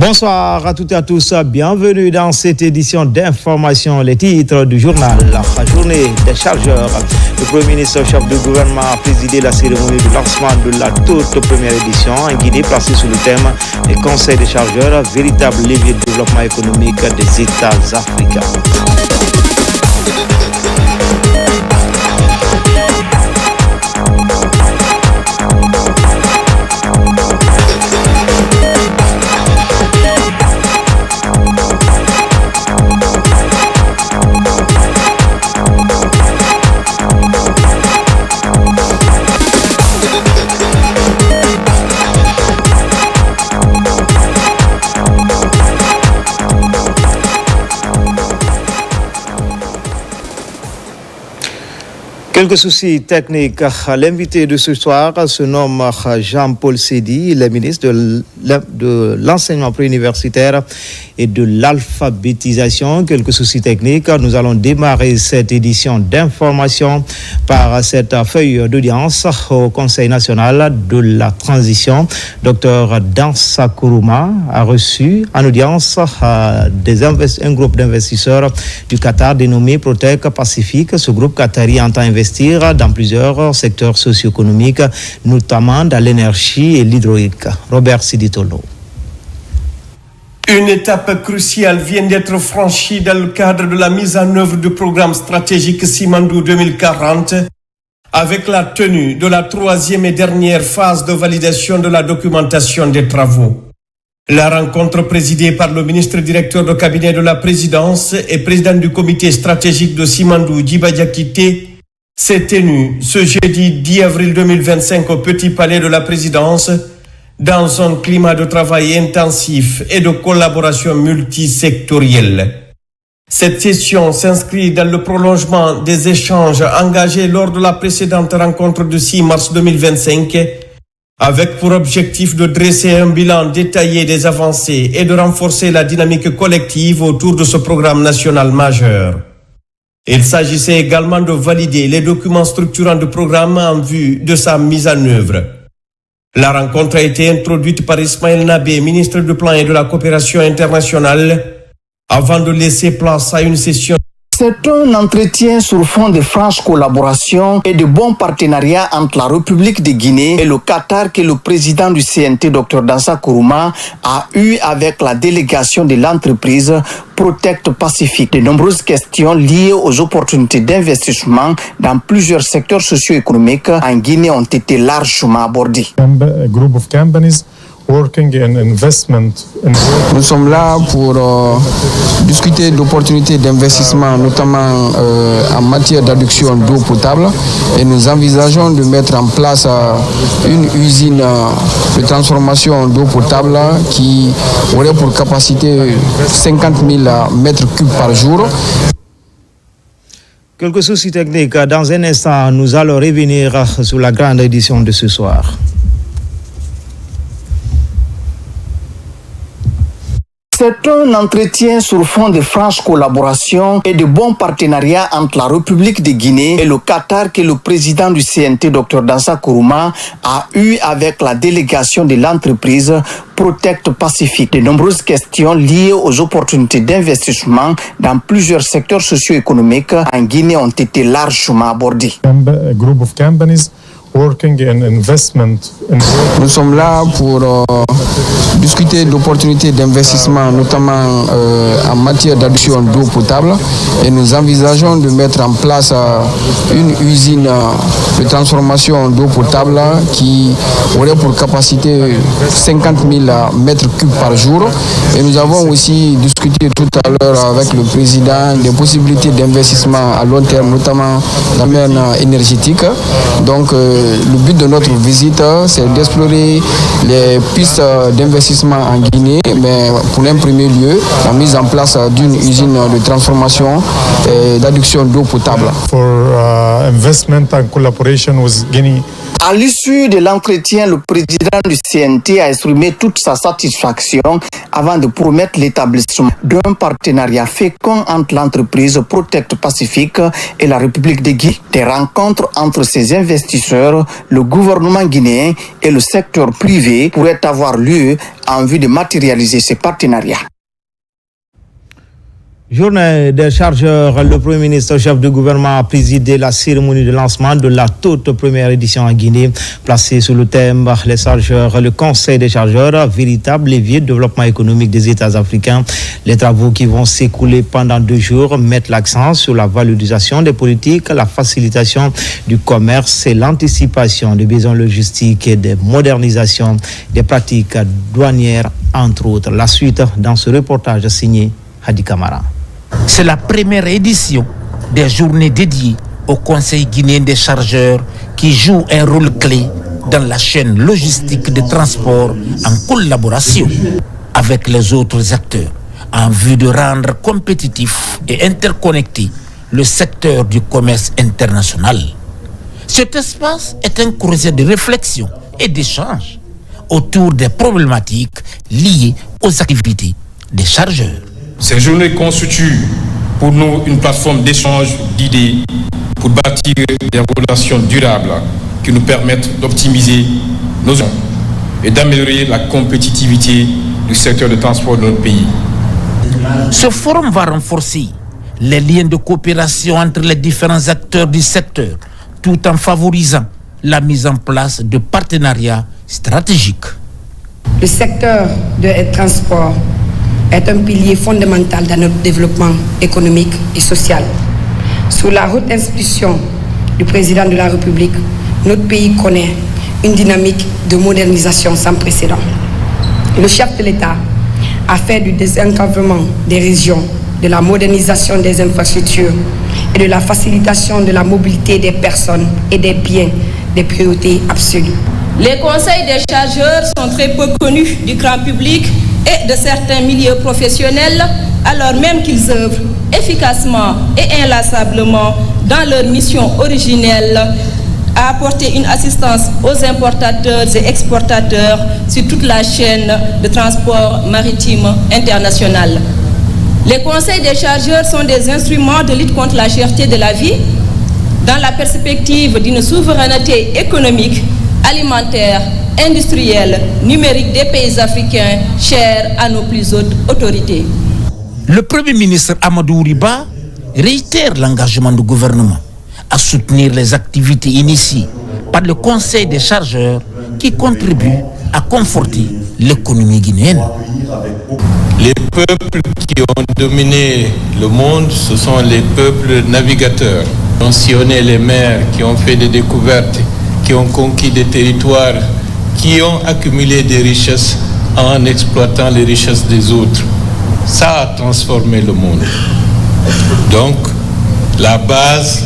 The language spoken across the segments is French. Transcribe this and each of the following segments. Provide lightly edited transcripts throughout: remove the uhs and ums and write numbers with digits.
Bonsoir à toutes et à tous, bienvenue dans cette édition d'information. Les titres du journal, la journée des chargeurs. Le Premier ministre, chef du gouvernement, a présidé la cérémonie de lancement de la toute première édition en Guinée, placée sous le thème des conseils des chargeurs, véritable levier de développement économique des États africains. Quelques soucis techniques. L'invité de ce soir se nomme Jean-Paul Sédi, il est ministre de l'enseignement préuniversitaire et de l'alphabétisation. Quelques soucis techniques. Nous allons démarrer cette édition d'information par cette feuille d'audience au Conseil national de la transition. Dr Dansa Kourouma a reçu en audience un groupe d'investisseurs du Qatar dénommé Protec Pacifique. Ce groupe qatari entend investir dans plusieurs secteurs socio-économiques, notamment dans l'énergie et l'hydraulique. Robert Siditolo. Une étape cruciale vient d'être franchie dans le cadre de la mise en œuvre du programme stratégique Simandou 2040, avec la tenue de la troisième et dernière phase de validation de la documentation des travaux. La rencontre présidée par le ministre directeur de cabinet de la présidence et président du comité stratégique de Simandou, Djiba Diakité, s'est tenue ce jeudi 10 avril 2025 au Petit Palais de la Présidence dans un climat de travail intensif et de collaboration multisectorielle. Cette session s'inscrit dans le prolongement des échanges engagés lors de la précédente rencontre du 6 mars 2025 avec pour objectif de dresser un bilan détaillé des avancées et de renforcer la dynamique collective autour de ce programme national majeur. Il s'agissait également de valider les documents structurants du programme en vue de sa mise en œuvre. La rencontre a été introduite par Ismaël Nabé, ministre du Plan et de la Coopération internationale, avant de laisser place à une session. C'est un entretien sur fond de franche collaboration et de bons partenariats entre la République de Guinée et le Qatar que le président du CNT, Dr Dansa Kourouma, a eu avec la délégation de l'entreprise Protect Pacifique. De nombreuses questions liées aux opportunités d'investissement dans plusieurs secteurs socio-économiques en Guinée ont été largement abordées. Nous sommes là pour discuter d'opportunités d'investissement, notamment en matière d'adduction d'eau potable, et nous envisageons de mettre en place une usine de transformation d'eau potable qui aurait pour capacité 50 000 mètres cubes par jour. Quelques soucis techniques. Dans un instant, nous allons revenir sur la grande édition de ce soir. C'est un entretien sur fond de franche collaboration et de bons partenariats entre la République de Guinée et le Qatar que le président du CNT, Dr Dansa Kourouma, a eu avec la délégation de l'entreprise Protect Pacifique. De nombreuses questions liées aux opportunités d'investissement dans plusieurs secteurs socio-économiques en Guinée ont été largement abordées. Nous sommes là pour discuter d'opportunités d'investissement, notamment en matière d'adduction d'eau potable, et nous envisageons de mettre en place une usine de transformation d'eau potable qui aurait pour capacité 50 000 mètres cubes par jour. Et nous avons aussi discuté tout à l'heure avec le président des possibilités d'investissement à long terme, notamment dans le domaine énergétique. Donc le but de notre visite, c'est d'explorer les pistes d'investissement en Guinée, mais pour un premier lieu, la mise en place d'une usine de transformation et d'adduction d'eau potable. À l'issue de l'entretien, le président du CNT a exprimé toute sa satisfaction avant de promettre l'établissement d'un partenariat fécond entre l'entreprise Protect Pacifique et la République de Guinée. Des rencontres entre ces investisseurs, le gouvernement guinéen et le secteur privé pourraient avoir lieu en vue de matérialiser ces partenariats. Journée des chargeurs, le Premier ministre chef du gouvernement a présidé la cérémonie de lancement de la toute première édition en Guinée, placée sous le thème « Les chargeurs, le Conseil des chargeurs, véritable levier de développement économique des États africains ». Les travaux qui vont s'écouler pendant 2 jours mettent l'accent sur la valorisation des politiques, la facilitation du commerce et l'anticipation des besoins logistiques et des modernisations des pratiques douanières, entre autres. La suite dans ce reportage signé Hadi Kamara. C'est la première édition des journées dédiées au Conseil guinéen des chargeurs qui joue un rôle clé dans la chaîne logistique de transport en collaboration avec les autres acteurs en vue de rendre compétitif et interconnecté le secteur du commerce international. Cet espace est un creuset de réflexion et d'échange autour des problématiques liées aux activités des chargeurs. Ces journées constituent pour nous une plateforme d'échange d'idées pour bâtir des relations durables qui nous permettent d'optimiser nos actions et d'améliorer la compétitivité du secteur de transport de notre pays. Ce forum va renforcer les liens de coopération entre les différents acteurs du secteur tout en favorisant la mise en place de partenariats stratégiques. Le secteur des transports est un pilier fondamental dans notre développement économique et social. Sous la haute impulsion du président de la République, notre pays connaît une dynamique de modernisation sans précédent. Le chef de l'État a fait du désenclavement des régions, de la modernisation des infrastructures et de la facilitation de la mobilité des personnes et des biens des priorités absolues. Les conseils des chargeurs sont très peu connus du grand public et de certains milieux professionnels, alors même qu'ils œuvrent efficacement et inlassablement dans leur mission originelle à apporter une assistance aux importateurs et exportateurs sur toute la chaîne de transport maritime international. Les conseils des chargeurs sont des instruments de lutte contre la cherté de la vie dans la perspective d'une souveraineté économique, alimentaire, industrielle, numérique des pays africains, chers à nos plus hautes autorités. Le Premier ministre Amadou Riba réitère l'engagement du gouvernement à soutenir les activités initiées par le Conseil des chargeurs qui contribuent à conforter l'économie guinéenne. Les peuples qui ont dominé le monde, ce sont les peuples navigateurs, qui ont sillonné les mers, qui ont fait des découvertes, qui ont conquis des territoires, qui ont accumulé des richesses en exploitant les richesses des autres. Ça a transformé le monde. Donc, la base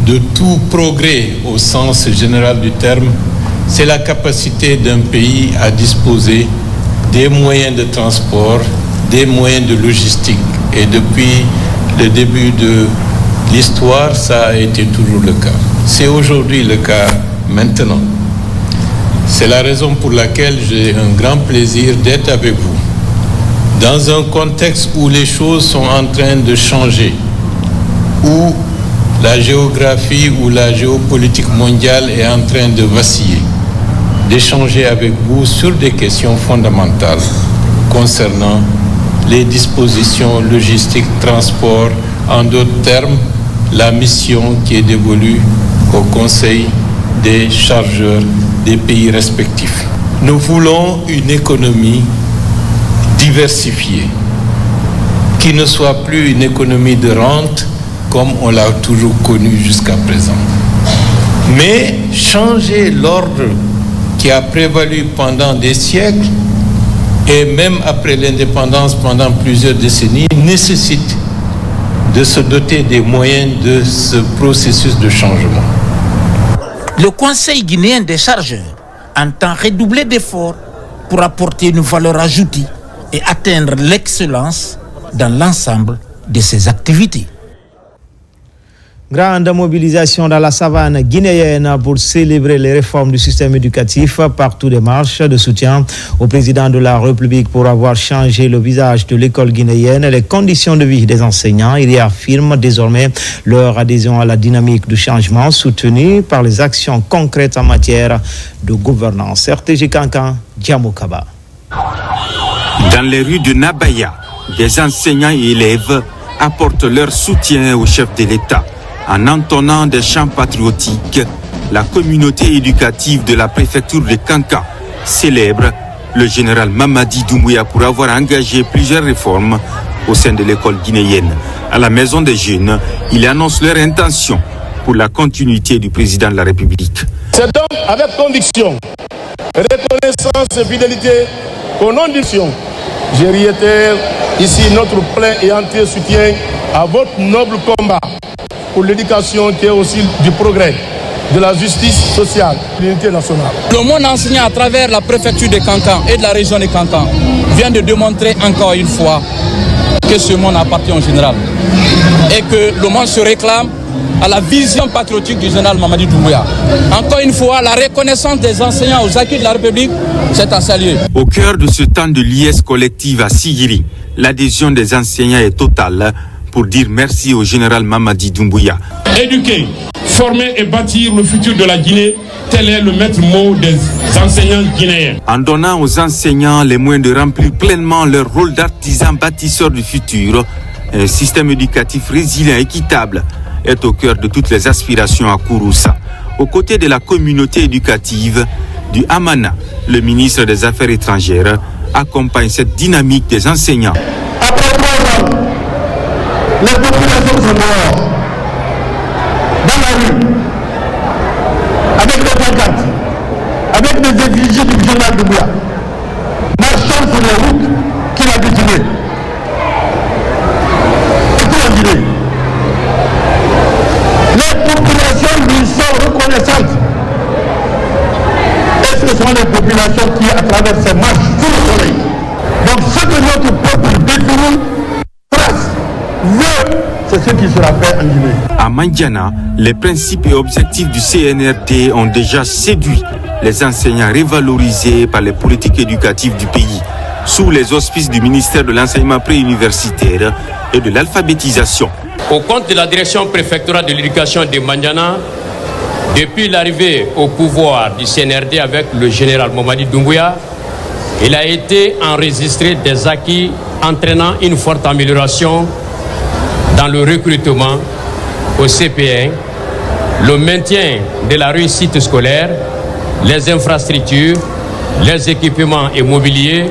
de tout progrès au sens général du terme, c'est la capacité d'un pays à disposer des moyens de transport, des moyens de logistique. Et depuis le début de l'histoire, ça a été toujours le cas. C'est aujourd'hui le cas maintenant. C'est la raison pour laquelle j'ai un grand plaisir d'être avec vous. Dans un contexte où les choses sont en train de changer, où la géographie ou la géopolitique mondiale est en train de vaciller, d'échanger avec vous sur des questions fondamentales concernant les dispositions logistiques, transport, en d'autres termes, la mission qui est dévolue au Conseil des chargeurs des pays respectifs. Nous voulons une économie diversifiée, qui ne soit plus une économie de rente comme on l'a toujours connue jusqu'à présent. Mais changer l'ordre qui a prévalu pendant des siècles et même après l'indépendance pendant plusieurs décennies nécessite de se doter des moyens de ce processus de changement. Le Conseil guinéen des chargeurs entend redoubler d'efforts pour apporter une valeur ajoutée et atteindre l'excellence dans l'ensemble de ses activités. Grande mobilisation dans la savane guinéenne pour célébrer les réformes du système éducatif. Partout des marches de soutien au président de la République pour avoir changé le visage de l'école guinéenne et les conditions de vie des enseignants. Ils réaffirment désormais leur adhésion à la dynamique du changement soutenue par les actions concrètes en matière de gouvernance. RTG Kankan, Djamokaba. Dans les rues de Nabaya, des enseignants et élèves apportent leur soutien au chef de l'État. En entonnant des chants patriotiques, la communauté éducative de la préfecture de Kankan célèbre le général Mamadi Doumbouya pour avoir engagé plusieurs réformes au sein de l'école guinéenne. À la Maison des Jeunes, ils annoncent leur intention pour la continuité du président de la République. C'est donc avec conviction, reconnaissance et fidélité qu'au nom du Sion, je réitère ici notre plein et entier soutien à votre noble combat pour l'éducation qui est aussi du progrès, de la justice sociale, de l'unité nationale. Le monde enseignant à travers la préfecture de Kankan et de la région de Kankan vient de démontrer encore une fois que ce monde appartient au général et que le monde se réclame à la vision patriotique du général Mamadi Doumbouya. Encore une fois, la reconnaissance des enseignants aux acquis de la République, c'est à saluer. Au cœur de ce temps de liesse collective à Sigiri, l'adhésion des enseignants est totale pour dire merci au général Mamadi Doumbouya. Éduquer, former et bâtir le futur de la Guinée, tel est le maître mot des enseignants guinéens. En donnant aux enseignants les moyens de remplir pleinement leur rôle d'artisans bâtisseurs du futur, un système éducatif résilient et équitable est au cœur de toutes les aspirations à Kouroussa. Aux côtés de la communauté éducative du Hamana, le ministre des Affaires étrangères accompagne cette dynamique des enseignants. Les populations sont dehors, dans la rue, avec les pancartes, avec les effigies du général Doumbouya, marchant sur les routes qu'il a détournées. Les populations lui sont reconnaissantes. Et ce sont les populations qui, à travers ces marches sous le soleil, donc ce que notre peuple définit, c'est ce qui sera fait en Guinée. À Mandiana, les principes et objectifs du CNRD ont déjà séduit les enseignants révalorisés par les politiques éducatives du pays, sous les auspices du ministère de l'enseignement préuniversitaire et de l'alphabétisation. Au compte de la direction préfectorale de l'éducation de Mandiana, depuis l'arrivée au pouvoir du CNRD avec le général Mamadi Doumbouya, il a été enregistré des acquis entraînant une forte amélioration dans le recrutement au CP1, le maintien de la réussite scolaire, les infrastructures, les équipements immobiliers,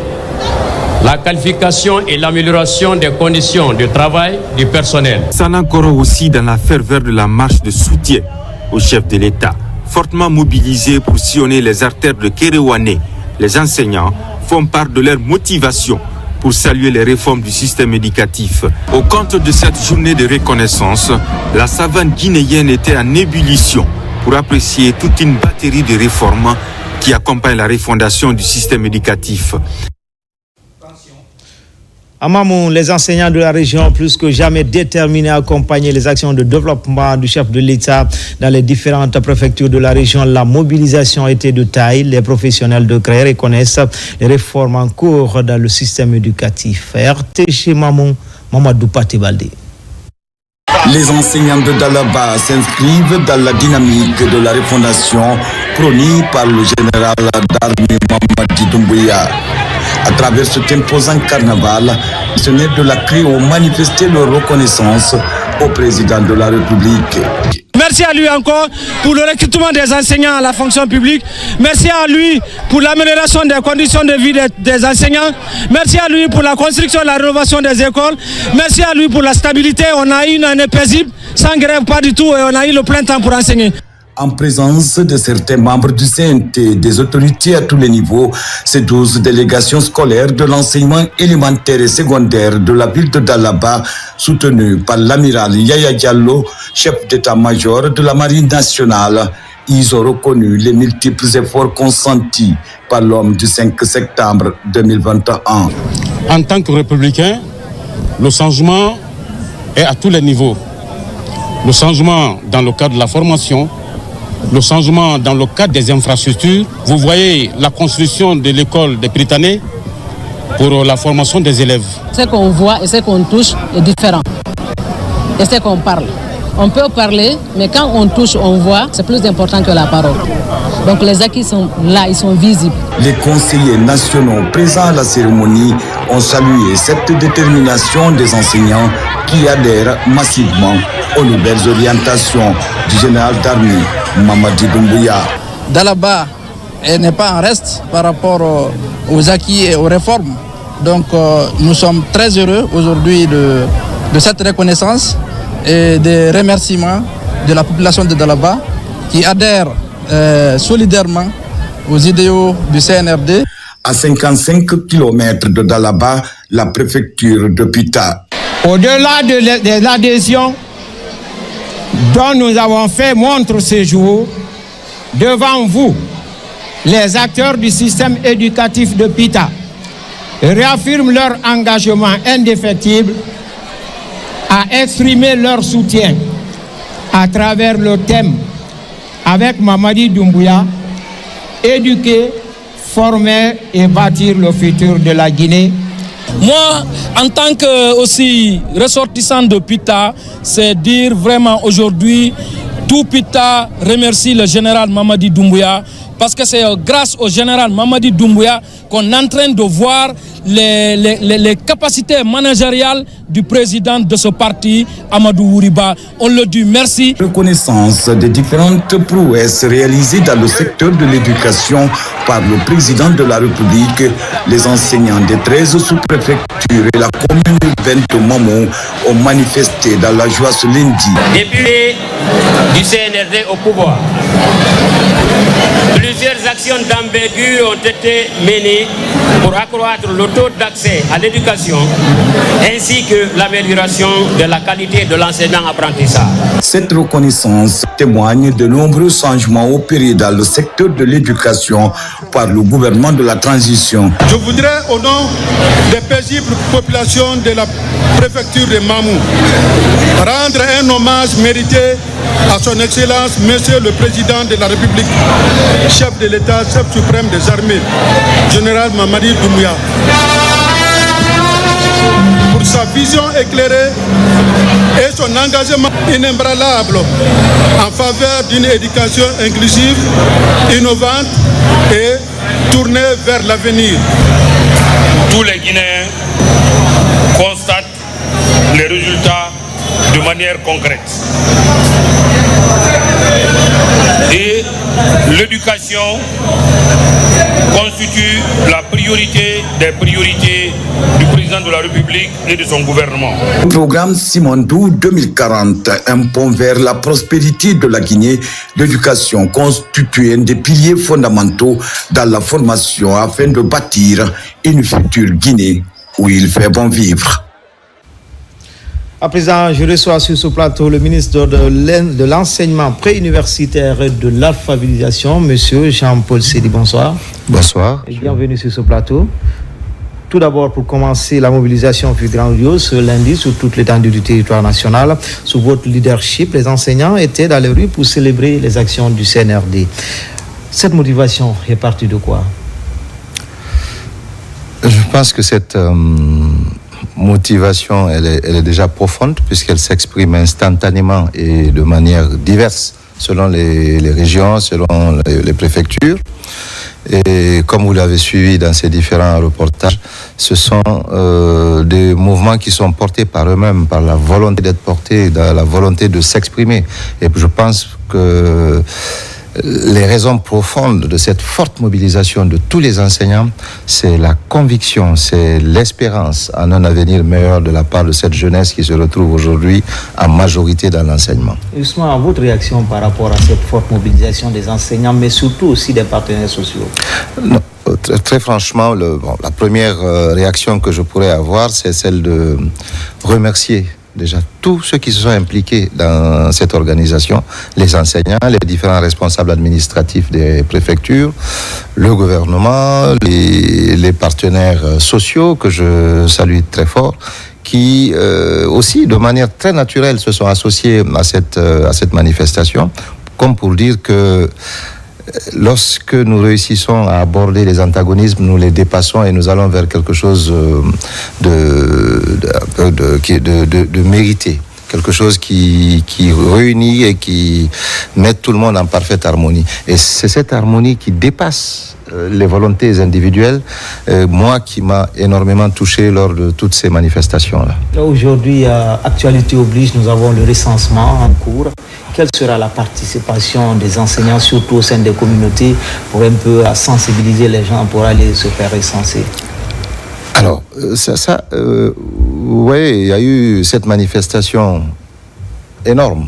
la qualification et l'amélioration des conditions de travail du personnel. Sanankoro aussi dans la ferveur de la marche de soutien au chef de l'État, fortement mobilisé pour sillonner les artères de Kéréouané. Les enseignants font part de leur motivation pour saluer les réformes du système éducatif. Au compte de cette journée de reconnaissance, la savane guinéenne était en ébullition pour apprécier toute une batterie de réformes qui accompagnent la refondation du système éducatif. À Mamou, les enseignants de la région, plus que jamais déterminés à accompagner les actions de développement du chef de l'État dans les différentes préfectures de la région. La mobilisation était de taille. Les professionnels de CREI reconnaissent les réformes en cours dans le système éducatif. RTG Mamou, Mamadou Patibaldi. Les enseignants de Dalaba s'inscrivent dans la dynamique de la refondation prônée par le général d'armée Mamadi Doumbouya. À travers cet imposant carnaval, les fonctionnaires de la CREI ont manifesté leur reconnaissance au président de la République. Merci à lui encore pour le recrutement des enseignants à la fonction publique. Merci à lui pour l'amélioration des conditions de vie des enseignants. Merci à lui pour la construction et la rénovation des écoles. Merci à lui pour la stabilité. On a eu une année paisible, sans grève, pas du tout, et on a eu le plein temps pour enseigner. En présence de certains membres du CNT, des autorités à tous les niveaux, ces 12 délégations scolaires de l'enseignement élémentaire et secondaire de la ville de Dalaba, soutenues par l'amiral Yaya Diallo, chef d'état-major de la Marine nationale, ils ont reconnu les multiples efforts consentis par l'homme du 5 septembre 2021. En tant que républicain, le changement est à tous les niveaux. le changement dans le cadre de la formation, le changement dans le cadre des infrastructures. Vous voyez la construction de l'école des Britanniques pour la formation des élèves. Ce qu'on voit et ce qu'on touche est différent. Et ce qu'on parle. On peut parler, mais quand on touche, on voit, c'est plus important que la parole. Donc les acquis sont là, ils sont visibles. Les conseillers nationaux présents à la cérémonie ont salué cette détermination des enseignants qui adhèrent massivement aux nouvelles orientations du général d'armée Mamadi Doumbouya. Dalaba n'est pas en reste par rapport aux acquis et aux réformes. Donc nous sommes très heureux aujourd'hui de cette reconnaissance et des remerciements de la population de Dalaba qui adhère solidairement aux idéaux du CNRD. À 55 km de Dalaba, la préfecture de Pita. Au-delà de l'adhésion dont nous avons fait montre ce jour, devant vous, les acteurs du système éducatif de Pita réaffirment leur engagement indéfectible à exprimer leur soutien à travers le thème avec Mamadi Doumbouya, éduquer, former et bâtir le futur de la Guinée. Moi, en tant que aussi ressortissant de Pita, c'est dire vraiment aujourd'hui, tout Pita remercie le général Mamadi Doumbouya parce que c'est grâce au général Mamadi Doumbouya qu'on est en train de voir les capacités managériales du président de ce parti, Amadou Ouriba. On le dit merci. Reconnaissance des différentes prouesses réalisées dans le secteur de l'éducation par le président de la République, les enseignants des 13 sous-préfectures et la commune urbaine de Mamou ont manifesté dans la joie ce lundi. Depuis du CNRD au pouvoir, plusieurs actions d'envergure ont été menées pour accroître le taux d'accès à l'éducation ainsi que l'amélioration de la qualité de l'enseignant-apprentissage. Cette reconnaissance témoigne de nombreux changements opérés dans le secteur de l'éducation par le gouvernement de la transition. Je voudrais, au nom des paisibles populations de la préfecture de Mamou, rendre un hommage mérité à son Excellence, Monsieur le Président de la République, chef de l'État, chef suprême des armées, général Mamadi Doumbouya, pour sa vision éclairée et son engagement inébranlable en faveur d'une éducation inclusive, innovante et tournée vers l'avenir. Tous les Guinéens constatent les résultats de manière concrète. Et l'éducation constitue la priorité des priorités du président de la République et de son gouvernement. Le programme Simandou 2040, un pont vers la prospérité de la Guinée, l'éducation constitue un des piliers fondamentaux dans la formation afin de bâtir une future Guinée où il fait bon vivre. À présent, je reçois sur ce plateau le ministre de l'enseignement préuniversitaire et de l'alphabétisation, monsieur Jean-Paul Sedi. Bonsoir. Bonsoir. Et bienvenue sur ce plateau. Tout d'abord, pour commencer, la mobilisation fut grandiose ce lundi sur toute l'étendue du territoire national. Sous votre leadership, les enseignants étaient dans les rues pour célébrer les actions du CNRD. Cette motivation est partie de quoi? Je pense que cette motivation, elle est déjà profonde puisqu'elle s'exprime instantanément et de manière diverse selon les régions, selon les préfectures. Et comme vous l'avez suivi dans ces différents reportages, ce sont des mouvements qui sont portés par eux-mêmes, par la volonté d'être portés, la volonté de s'exprimer. Et je pense que les raisons profondes de cette forte mobilisation de tous les enseignants, c'est la conviction, c'est l'espérance en un avenir meilleur de la part de cette jeunesse qui se retrouve aujourd'hui en majorité dans l'enseignement. Justement, votre réaction par rapport à cette forte mobilisation des enseignants, mais surtout aussi des partenaires sociaux? Non, très franchement, la première réaction que je pourrais avoir, c'est celle de remercier déjà tous ceux qui se sont impliqués dans cette organisation, les enseignants, les différents responsables administratifs des préfectures, le gouvernement, les partenaires sociaux que je salue très fort, qui aussi, de manière très naturelle, se sont associés à cette manifestation, comme pour dire que lorsque nous réussissons à aborder les antagonismes, nous les dépassons et nous allons vers quelque chose de mérité. Quelque chose qui réunit et qui met tout le monde en parfaite harmonie. Et c'est cette harmonie qui dépasse les volontés individuelles, moi qui m'a énormément touché lors de toutes ces manifestations-là. Aujourd'hui, actualité oblige, nous avons le recensement en cours. Quelle sera la participation des enseignants, surtout au sein des communautés, pour un peu sensibiliser les gens pour aller se faire recenser? Alors, oui, il y a eu cette manifestation énorme,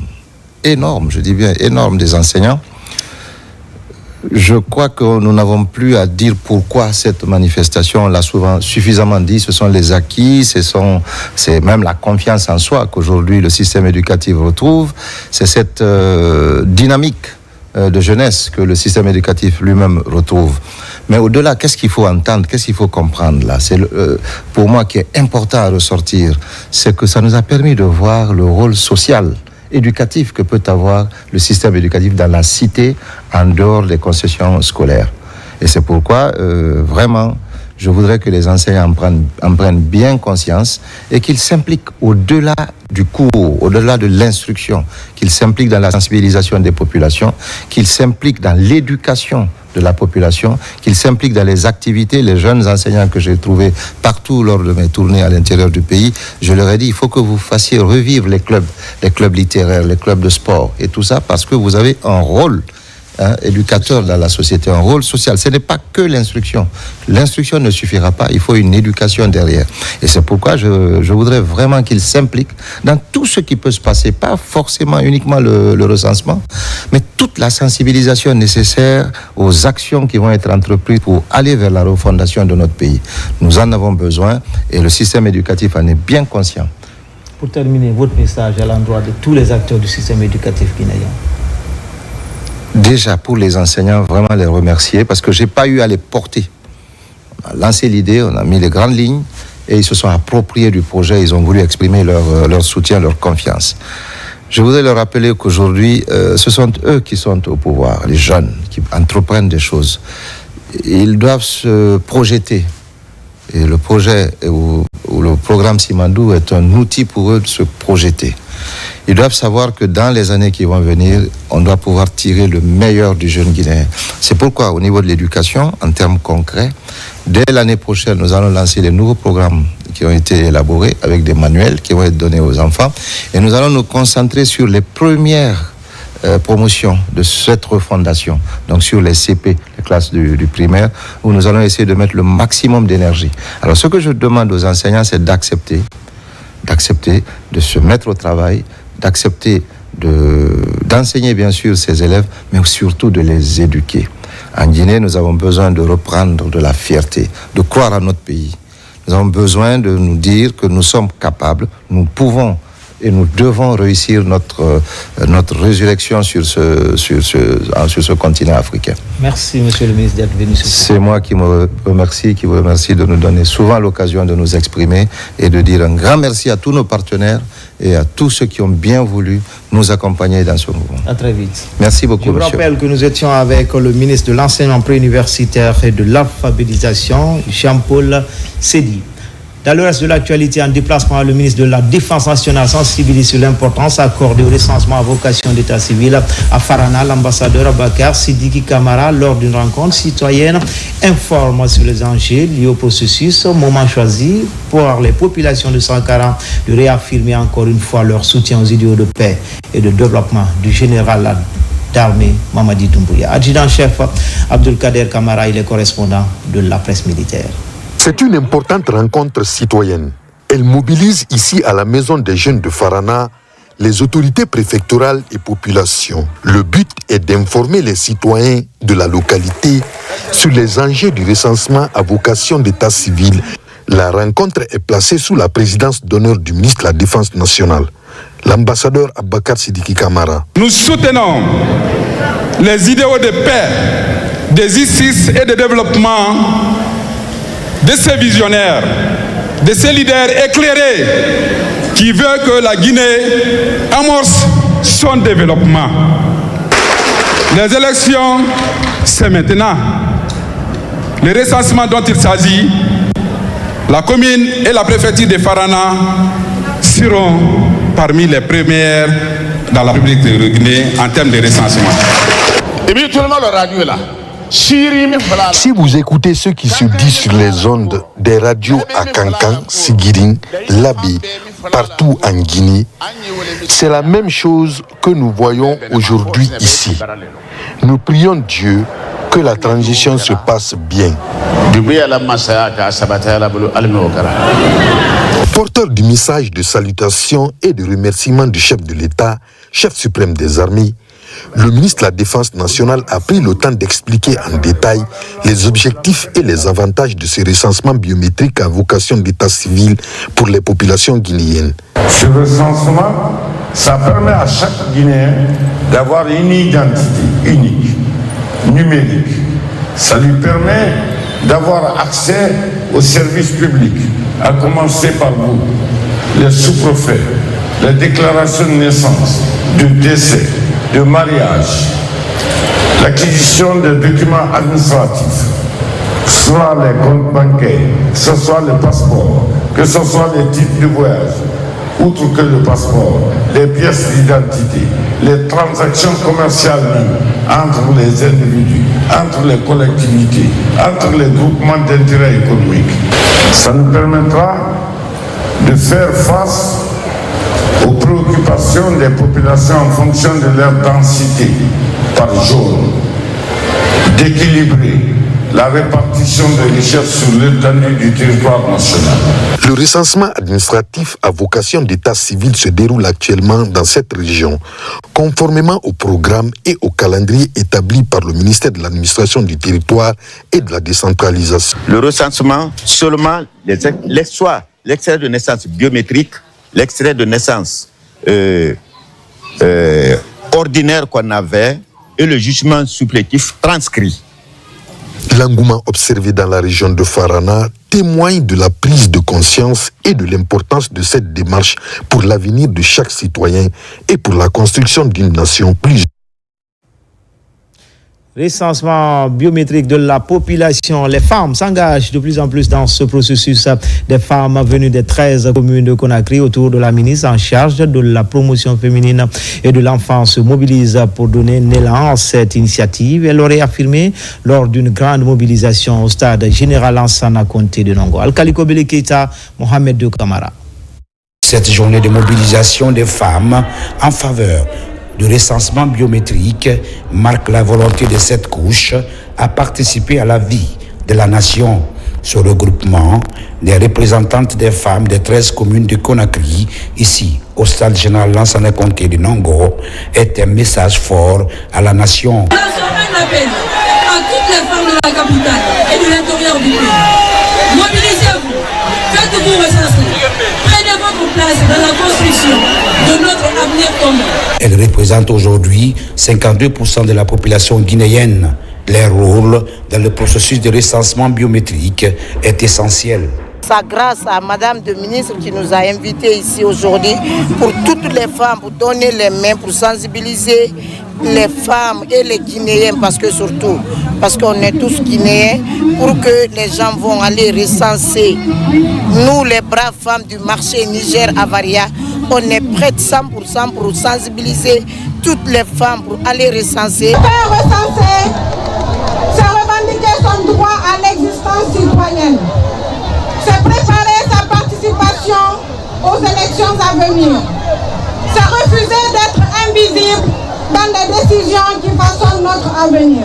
je dis bien énorme des enseignants. Je crois que nous n'avons plus à dire pourquoi cette manifestation, on l'a souvent suffisamment dit, ce sont les acquis, c'est même la confiance en soi qu'aujourd'hui le système éducatif retrouve, c'est cette dynamique de jeunesse que le système éducatif lui-même retrouve. Mais au-delà, qu'est-ce qu'il faut entendre, qu'est-ce qu'il faut comprendre là? C'est pour moi qui est important à ressortir, c'est que ça nous a permis de voir le rôle social, éducatif que peut avoir le système éducatif dans la cité, en dehors des concessions scolaires. Et c'est pourquoi, vraiment, je voudrais que les enseignants en prennent bien conscience et qu'ils s'impliquent au-delà du cours, au-delà de l'instruction, qu'ils s'impliquent dans la sensibilisation des populations, qu'ils s'impliquent dans l'éducation de la population, qu'ils s'impliquent dans les activités. Les jeunes enseignants que j'ai trouvés partout lors de mes tournées à l'intérieur du pays, je leur ai dit, il faut que vous fassiez revivre les clubs littéraires, les clubs de sport et tout ça, parce que vous avez un rôle éducateur dans la société, un rôle social. Ce n'est pas que l'instruction. L'instruction ne suffira pas, il faut une éducation derrière. Et c'est pourquoi je voudrais vraiment qu'ils s'impliquent dans tout ce qui peut se passer, pas forcément uniquement le recensement, mais toute la sensibilisation nécessaire aux actions qui vont être entreprises pour aller vers la refondation de notre pays. Nous en avons besoin et le système éducatif en est bien conscient. Pour terminer, votre message à l'endroit de tous les acteurs du système éducatif guinéen. Déjà, pour les enseignants, vraiment les remercier parce que je n'ai pas eu à les porter. On a lancé l'idée, on a mis les grandes lignes et ils se sont appropriés du projet, ils ont voulu exprimer leur soutien, leur confiance. Je voudrais leur rappeler qu'aujourd'hui, ce sont eux qui sont au pouvoir, les jeunes qui entreprennent des choses. Ils doivent se projeter. Et le projet ou le programme Simandou est un outil pour eux de se projeter. Ils doivent savoir que dans les années qui vont venir, on doit pouvoir tirer le meilleur du jeune Guinéen. C'est pourquoi, au niveau de l'éducation, en termes concrets, dès l'année prochaine, nous allons lancer les nouveaux programmes qui ont été élaborés avec des manuels qui vont être donnés aux enfants. Et nous allons nous concentrer sur les premières promotions de cette refondation, donc sur les CP, les classes du primaire, où nous allons essayer de mettre le maximum d'énergie. Alors, ce que je demande aux enseignants, c'est d'accepter de se mettre au travail, d'accepter d'enseigner bien sûr ces élèves, mais surtout de les éduquer. En Guinée, nous avons besoin de reprendre de la fierté, de croire à notre pays. Nous avons besoin de nous dire que nous sommes capables, nous pouvons et nous devons réussir notre résurrection sur ce continent africain. Merci, monsieur le ministre, d'être venu. C'est moi qui vous remercie de nous donner souvent l'occasion de nous exprimer et de dire un grand merci à tous nos partenaires et à tous ceux qui ont bien voulu nous accompagner dans ce mouvement. À très vite. Merci beaucoup, Je vous rappelle que nous étions avec le ministre de l'Enseignement préuniversitaire et de l'Alphabétisation, Jean-Paul Sedi. Dans le reste de l'actualité, en déplacement, le ministre de la Défense nationale sensibilise sur l'importance accordée au recensement à vocation d'état civil à Farana. L'ambassadeur Abakar Sidiki Kamara, lors d'une rencontre citoyenne, informe sur les enjeux liés au processus, moment choisi pour les populations de Sankara de réaffirmer encore une fois leur soutien aux idéaux de paix et de développement du général d'armée Mamadi Doumbouya. Adjudant-chef Abdelkader Kamara, il est correspondant de la presse militaire. C'est une importante rencontre citoyenne. Elle mobilise ici à la Maison des Jeunes de Farana les autorités préfectorales et populations. Le but est d'informer les citoyens de la localité sur les enjeux du recensement à vocation d'état civil. La rencontre est placée sous la présidence d'honneur du ministre de la Défense nationale, l'ambassadeur Abakar Sidiki Kamara. Nous soutenons les idéaux de paix, de justice et de développement de ces visionnaires de ces leaders éclairés qui veulent que la Guinée amorce son développement. Les élections, c'est maintenant. Le recensement dont il s'agit, la commune et la préfecture de Farana seront parmi les premières dans la République de Guinée en termes de recensement. Et puis tout le monde le radio est là. Si vous écoutez ce qui se dit sur les ondes des radios à Kankan, Sigiring, Labé, partout en Guinée, c'est la même chose que nous voyons aujourd'hui ici. Nous prions Dieu que la transition se passe bien. Porteur du message de salutation et de remerciement du chef de l'État, chef suprême des armées, le ministre de la Défense nationale a pris le temps d'expliquer en détail les objectifs et les avantages de ce recensement biométrique à vocation d'état civil pour les populations guinéennes. Ce recensement, ça permet à chaque Guinéen d'avoir une identité unique, numérique. Ça lui permet d'avoir accès aux services publics, à commencer par vous, les sous-préfets, les déclarations de naissance, de décès, de mariage, l'acquisition de documents administratifs, soit les comptes bancaires, que ce soit les passeports, que ce soit les titres de voyage, outre que le passeport, les pièces d'identité, les transactions commerciales même, entre les individus, entre les collectivités, entre les groupements d'intérêt économique. Ça nous permettra de faire face aux préoccupations des populations en fonction de leur densité par jour, d'équilibrer la répartition des richesses sur l'étendue du territoire national. Le recensement administratif à vocation d'état civil se déroule actuellement dans cette région, conformément au programme et au calendrier établi par le ministère de l'administration du territoire et de la décentralisation. Le recensement, seulement l'extrait de naissance biométrique, l'extrait de naissance ordinaire qu'on avait et le jugement supplétif transcrit. L'engouement observé dans la région de Farana témoigne de la prise de conscience et de l'importance de cette démarche pour l'avenir de chaque citoyen et pour la construction d'une nation plus. Recensement biométrique de la population. Les femmes s'engagent de plus en plus dans ce processus. Des femmes venues des 13 communes de Conakry autour de la ministre en charge de la promotion féminine et de l'enfance se mobilisent pour donner un élan à cette initiative. Elle l'aurait affirmé lors d'une grande mobilisation au stade général Lansana Conté de Nongo. Alkaliko Beleketa, Mohamed De Kamara. Cette journée de mobilisation des femmes en faveur du recensement biométrique marque la volonté de cette couche à participer à la vie de la nation. Ce regroupement des représentantes des femmes des 13 communes de Conakry, ici au stade général Lansana Conté de Nongo, est un message fort à la nation. Nous lançons un appel à toutes les femmes de la capitale et de l'intérieur du pays. Mobilisez-vous, faites-vous recenser, prenez votre place dans la construction de notre avenir commun. Elle représente aujourd'hui 52% de la population guinéenne. Leur rôle dans le processus de recensement biométrique est essentiel. C'est grâce à Madame de ministre qui nous a invités ici aujourd'hui pour toutes les femmes, pour donner les mains, pour sensibiliser les femmes et les Guinéens, parce qu'on est tous Guinéens, pour que les gens vont aller recenser. Nous, les braves femmes du marché Niger-Avaria, on est prêtes 100% pour sensibiliser toutes les femmes pour aller recenser. Faire recenser, c'est revendiquer son droit à l'existence citoyenne. C'est préparer sa participation aux élections à venir. C'est refuser d'être invisible dans les décisions qui façonnent notre avenir.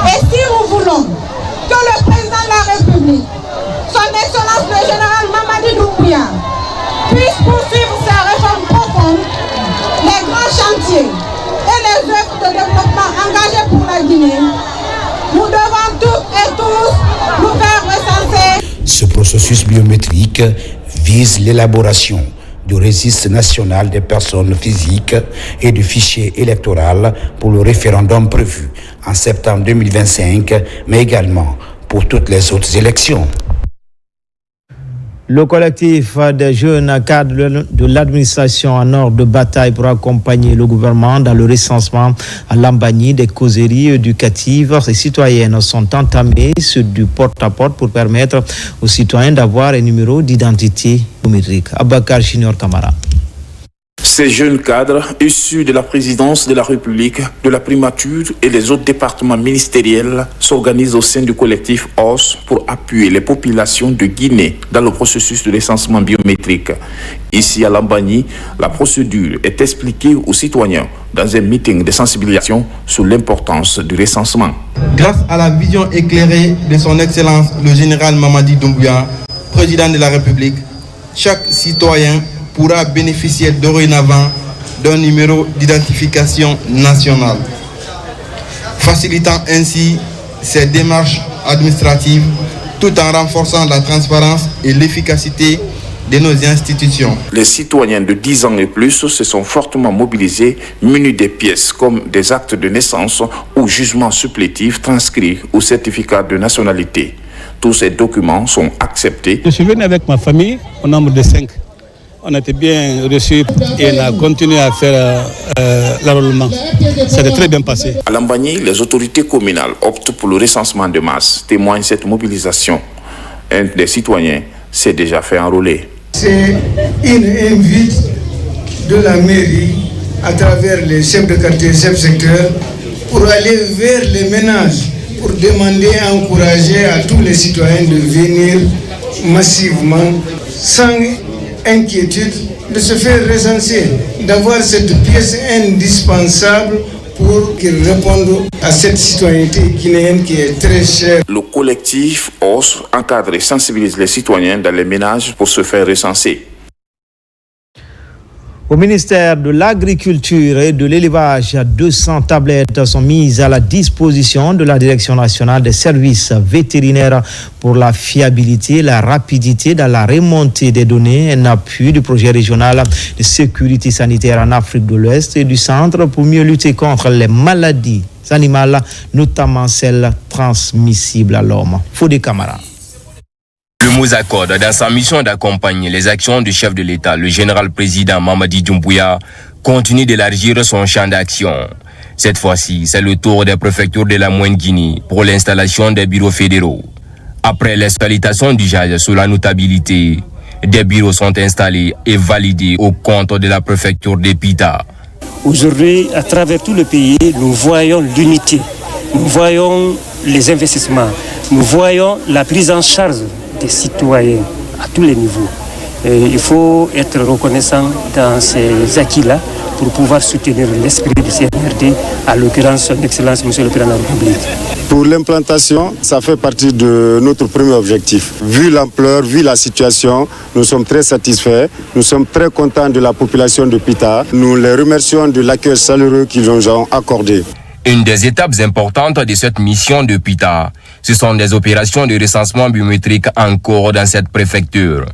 Et si nous voulons que le président de la République, son Excellence le général Mamadi Doumbouya, puisse poursuivre ses réformes profondes, les grands chantiers et les œuvres de développement engagées pour la Guinée, nous devons toutes et tous nous faire recenser. Ce processus biométrique vise l'élaboration du registre national des personnes physiques et du fichier électoral pour le référendum prévu en septembre 2025, mais également pour toutes les autres élections. Le collectif des jeunes cadres de l'administration en ordre de bataille pour accompagner le gouvernement dans le recensement à Lambani des causeries éducatives et citoyennes sont entamés sur du porte-à-porte pour permettre aux citoyens d'avoir un numéro d'identité biométrique. Abakar Junior Kamara. Ces jeunes cadres, issus de la présidence de la République, de la primature et les autres départements ministériels, s'organisent au sein du collectif OS pour appuyer les populations de Guinée dans le processus de recensement biométrique. Ici à Lambani, la procédure est expliquée aux citoyens dans un meeting de sensibilisation sur l'importance du recensement. Grâce à la vision éclairée de son Excellence le général Mamadi Doumbouya, président de la République, chaque citoyen pourra bénéficier dorénavant d'un numéro d'identification nationale, facilitant ainsi ses démarches administratives tout en renforçant la transparence et l'efficacité de nos institutions. Les citoyens de 10 ans et plus se sont fortement mobilisés, munis des pièces comme des actes de naissance ou jugements supplétifs transcrits ou certificats de nationalité. Tous ces documents sont acceptés. Je suis venu avec ma famille au nombre de 5. On a été bien reçus et on a continué à faire l'enrôlement. Ça s'est très bien passé. À Lambani, les autorités communales optent pour le recensement de masse. Témoigne cette mobilisation. Un des citoyens s'est déjà fait enrôler. C'est une invite de la mairie à travers les chefs de quartier, chefs de secteur, pour aller vers les ménages, pour demander et encourager à tous les citoyens de venir massivement, sans inquiétude, de se faire recenser, d'avoir cette pièce indispensable pour qu'ils répondent à cette citoyenneté guinéenne qui est très chère. Le collectif OS encadre et sensibilise les citoyens dans les ménages pour se faire recenser. Au ministère de l'Agriculture et de l'Élevage, 200 tablettes sont mises à la disposition de la Direction nationale des services vétérinaires pour la fiabilité et la rapidité dans la remontée des données, un appui du projet régional de sécurité sanitaire en Afrique de l'Ouest et du Centre pour mieux lutter contre les maladies animales, notamment celles transmissibles à l'homme. Fodé Camara. Le Mosacode, dans sa mission d'accompagner les actions du chef de l'État, le général-président Mamadi Doumbouya, continue d'élargir son champ d'action. Cette fois-ci, c'est le tour des préfectures de la Moyenne-Guinée pour l'installation des bureaux fédéraux. Après l'exploitation du gaz sous la notabilité, des bureaux sont installés et validés au compte de la préfecture de Pita. Aujourd'hui, à travers tout le pays, nous voyons l'unité, nous voyons les investissements, nous voyons la prise en charge des citoyens à tous les niveaux. Et il faut être reconnaissant dans ces acquis-là pour pouvoir soutenir l'esprit du CNRD, à l'occurrence son Excellence Monsieur le Président de la République. Pour l'implantation, ça fait partie de notre premier objectif. Vu l'ampleur, vu la situation, nous sommes très satisfaits. Nous sommes très contents de la population de Pita. Nous les remercions de l'accueil chaleureux qu'ils nous ont accordé. Une des étapes importantes de cette mission de Pita, ce sont des opérations de recensement biométrique en cours dans cette préfecture.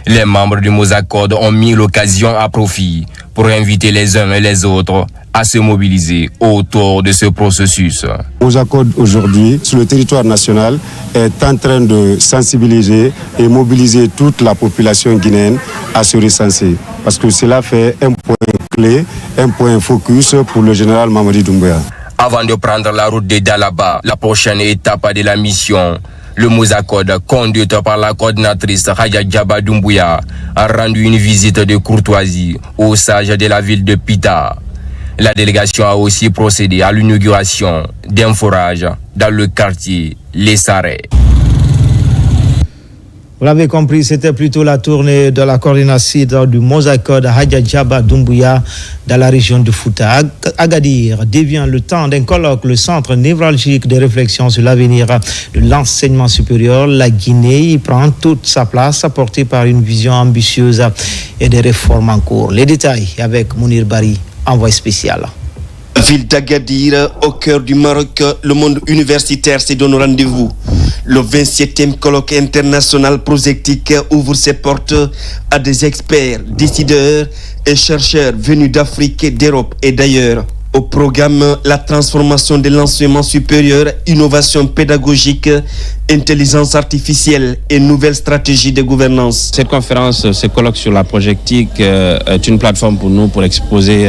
Les membres du Mosacode ont mis l'occasion à profit pour inviter les uns et les autres à se mobiliser autour de ce processus. Mosacode aujourd'hui, sur le territoire national, est en train de sensibiliser et mobiliser toute la population guinéenne à se recenser. Parce que cela fait un point clé, un point focus pour le général Mamadi Doumbouya. Avant de prendre la route de Dalaba, la prochaine étape de la mission, le Mosacode, conduite par la coordinatrice Hadja Djaba Doumbouya, a rendu une visite de courtoisie aux sages de la ville de Pita. La délégation a aussi procédé à l'inauguration d'un forage dans le quartier Les Sarets. Vous l'avez compris, c'était plutôt la tournée de la coordination du Mosacode Hadja Djaba Doumbouya dans la région de Fouta. Agadir devient le temps d'un colloque, le centre névralgique de réflexion sur l'avenir de l'enseignement supérieur. La Guinée y prend toute sa place, apportée par une vision ambitieuse et des réformes en cours. Les détails avec Mounir Bari, envoyé spécial. Ville d'Agadir, au cœur du Maroc, le monde universitaire se donne rendez-vous. Le 27e colloque international prosectique ouvre ses portes à des experts, décideurs et chercheurs venus d'Afrique, d'Europe et d'ailleurs. Au programme, la transformation de l'enseignement supérieur, innovation pédagogique, intelligence artificielle et nouvelles stratégies de gouvernance. Cette conférence, ce colloque sur la projectique est une plateforme pour nous pour exposer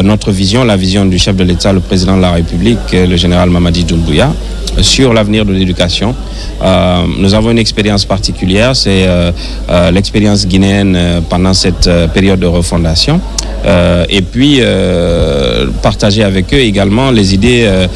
notre vision, la vision du chef de l'État, le président de la République, le général Mamadi Doumbouya, sur l'avenir de l'éducation. Nous avons une expérience particulière, c'est l'expérience guinéenne pendant cette période de refondation. Et puis partager avec eux également les idées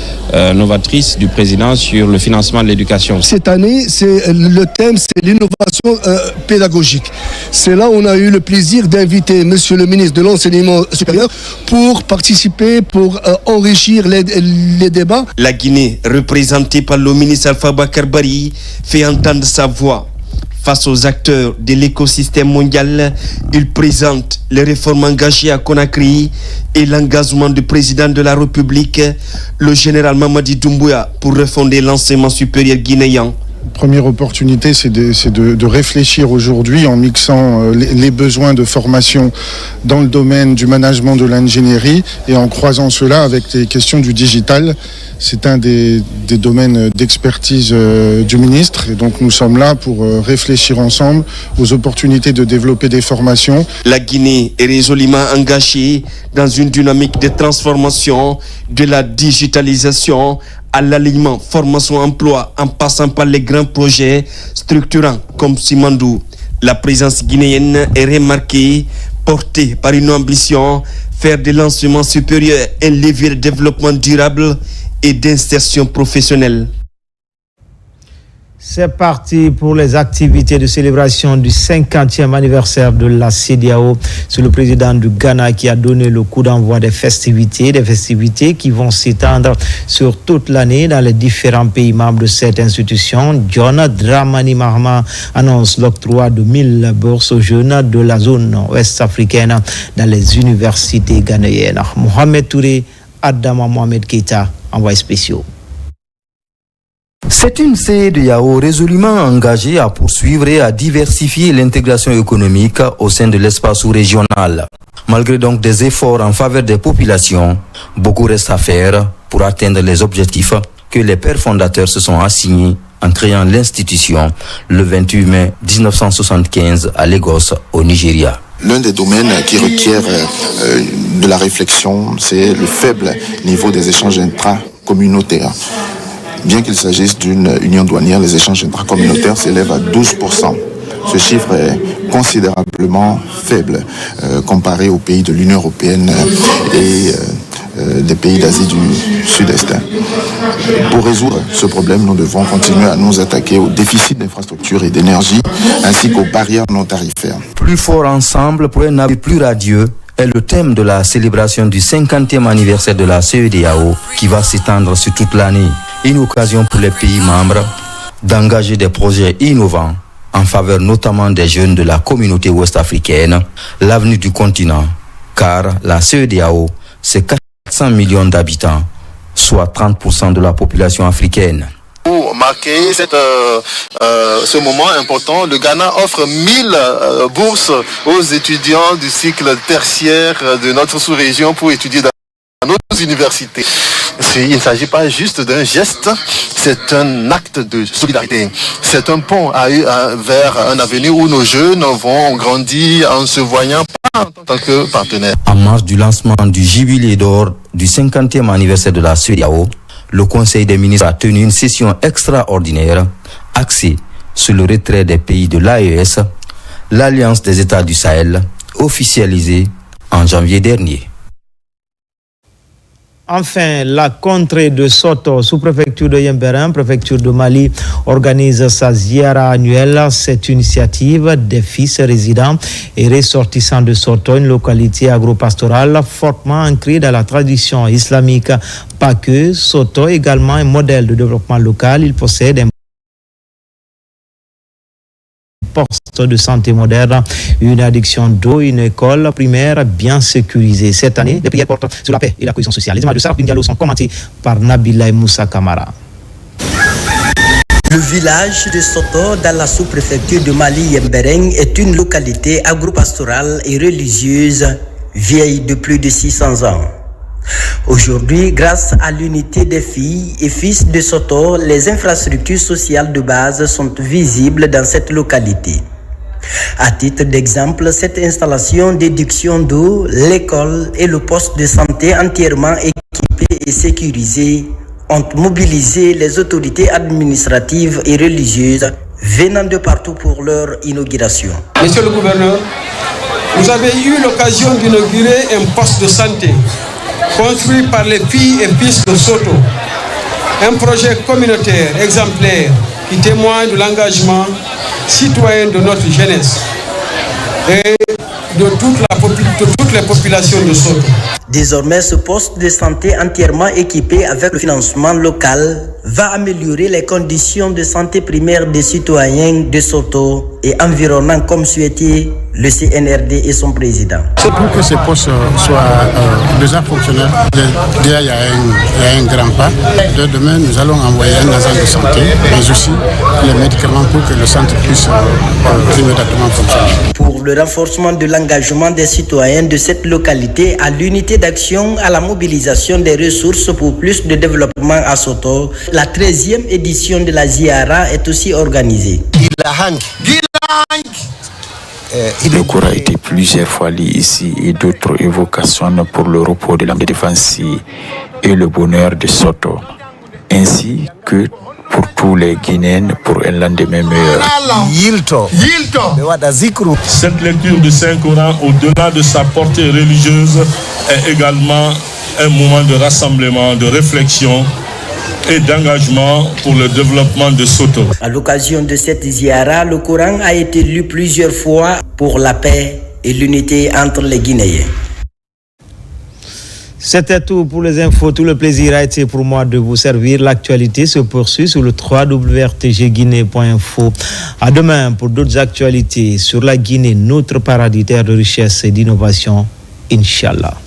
novatrices du président sur le financement de l'éducation. Cette année, le thème, c'est l'innovation pédagogique. C'est là où on a eu le plaisir d'inviter Monsieur le ministre de l'Enseignement supérieur pour participer, pour enrichir les débats. La Guinée, représentée par le ministre Alpha Bakar Bari, fait entendre sa voix. Face aux acteurs de l'écosystème mondial, il présente les réformes engagées à Conakry et l'engagement du président de la République, le général Mamadi Doumbouya, pour refonder l'enseignement supérieur guinéen. Première opportunité, c'est de réfléchir aujourd'hui en mixant les besoins de formation dans le domaine du management de l'ingénierie et en croisant cela avec les questions du digital. C'est un des domaines d'expertise du ministre et donc nous sommes là pour réfléchir ensemble aux opportunités de développer des formations. La Guinée est résolument engagée dans une dynamique de transformation de la digitalisation à l'alignement formation-emploi en passant par les grands projets structurants comme Simandou. La présence guinéenne est remarquée, portée par une ambition, faire de l'enseignement supérieur un levier de développement durable et d'insertion professionnelle. C'est parti pour les activités de célébration du 50e anniversaire de la CEDEAO. C'est le président du Ghana qui a donné le coup d'envoi des festivités qui vont s'étendre sur toute l'année dans les différents pays membres de cette institution. John Dramani Mahama annonce l'octroi de 1000 bourses aux jeunes de la zone ouest-africaine dans les universités ghanéennes. Mohamed Touré, Adama Mohamed Keita, envoyé spéciaux. C'est une CEDEAO résolument engagée à poursuivre et à diversifier l'intégration économique au sein de l'espace sous-régional. Malgré donc des efforts en faveur des populations, beaucoup reste à faire pour atteindre les objectifs que les pères fondateurs se sont assignés en créant l'institution le 28 mai 1975 à Lagos, au Nigeria. L'un des domaines qui requiert de la réflexion, c'est le faible niveau des échanges intracommunautaires. Bien qu'il s'agisse d'une union douanière, les échanges intracommunautaires s'élèvent à 12%. Ce chiffre est considérablement faible comparé aux pays de l'Union européenne et des pays d'Asie du Sud-Est. Pour résoudre ce problème, nous devons continuer à nous attaquer au déficit d'infrastructures et d'énergie, ainsi qu'aux barrières non tarifaires. Plus fort ensemble pour un avenir plus radieux est le thème de la célébration du 50e anniversaire de la CEDEAO qui va s'étendre sur toute l'année. Une occasion pour les pays membres d'engager des projets innovants en faveur notamment des jeunes de la communauté ouest-africaine, l'avenir du continent, car la CEDEAO, c'est 400 millions d'habitants, soit 30% de la population africaine. Pour marquer ce moment important, le Ghana offre 1000 bourses aux étudiants du cycle tertiaire de notre sous-région pour étudier dans nos universités. Il ne s'agit pas juste d'un geste, c'est un acte de solidarité. C'est un pont vers un avenir où nos jeunes vont grandir en se voyant pas en tant que partenaires. En marge du lancement du jubilé d'or du 50e anniversaire de la CEDEAO, le Conseil des ministres a tenu une session extraordinaire axée sur le retrait des pays de l'AES, l'Alliance des États du Sahel, officialisée en janvier dernier. Enfin, la contrée de Soto, sous-préfecture de Yemberin, préfecture de Mali, organise sa ziara annuelle. Cette initiative des fils résidents et ressortissants de Soto, une localité agro-pastorale fortement ancrée dans la tradition islamique. Pas que, Soto est également un modèle de développement local. Il possède un poste de santé moderne, une addiction d'eau, une école primaire bien sécurisée. Cette année, les prières portent sur la paix et la cohésion sociale. Les images de Sarah Pingalo sont commentées par Nabila et Moussa Kamara. Le village de Soto, dans la sous-préfecture de Mali-Yembereng, est une localité agro-pastorale et religieuse vieille de plus de 600 ans. Aujourd'hui, grâce à l'unité des filles et fils de Soto, les infrastructures sociales de base sont visibles dans cette localité. À titre d'exemple, cette installation d'éduction d'eau, l'école et le poste de santé entièrement équipés et sécurisés ont mobilisé les autorités administratives et religieuses venant de partout pour leur inauguration. Monsieur le gouverneur, vous avez eu l'occasion d'inaugurer un poste de santé construit par les filles et fils de Soto. Un projet communautaire exemplaire qui témoigne de l'engagement citoyen de notre jeunesse et de toutes les populations de Soto. Désormais, ce poste de santé entièrement équipé avec le financement local va améliorer les conditions de santé primaire des citoyens de Soto et environnants comme souhaité le CNRD et son président. Pour que ce poste soit déjà fonctionnel, déjà il y a un grand pas. Demain, nous allons envoyer un agent de santé, mais aussi les médicaments pour que le centre puisse immédiatement fonctionner. Pour le renforcement de l'engagement des citoyens de cette localité à l'unité d'action à la mobilisation des ressources pour plus de développement à Soto, la 13e édition de la Ziara est aussi organisée. Le cours a été plusieurs fois lu ici et d'autres évocations pour le repos de la défense et le bonheur de Soto, ainsi que pour tous les Guinéens pour un lendemain meilleur. Cette lecture du Saint-Coran, au-delà de sa portée religieuse, est également un moment de rassemblement, de réflexion et d'engagement pour le développement de Soto. À l'occasion de cette ziara, le Coran a été lu plusieurs fois pour la paix et l'unité entre les Guinéens. C'était tout pour les infos. Tout le plaisir a été pour moi de vous servir. L'actualité se poursuit sur le www.rtgguinée.info. À demain pour d'autres actualités sur la Guinée, notre paradis terre de richesse et d'innovation. Inch'Allah.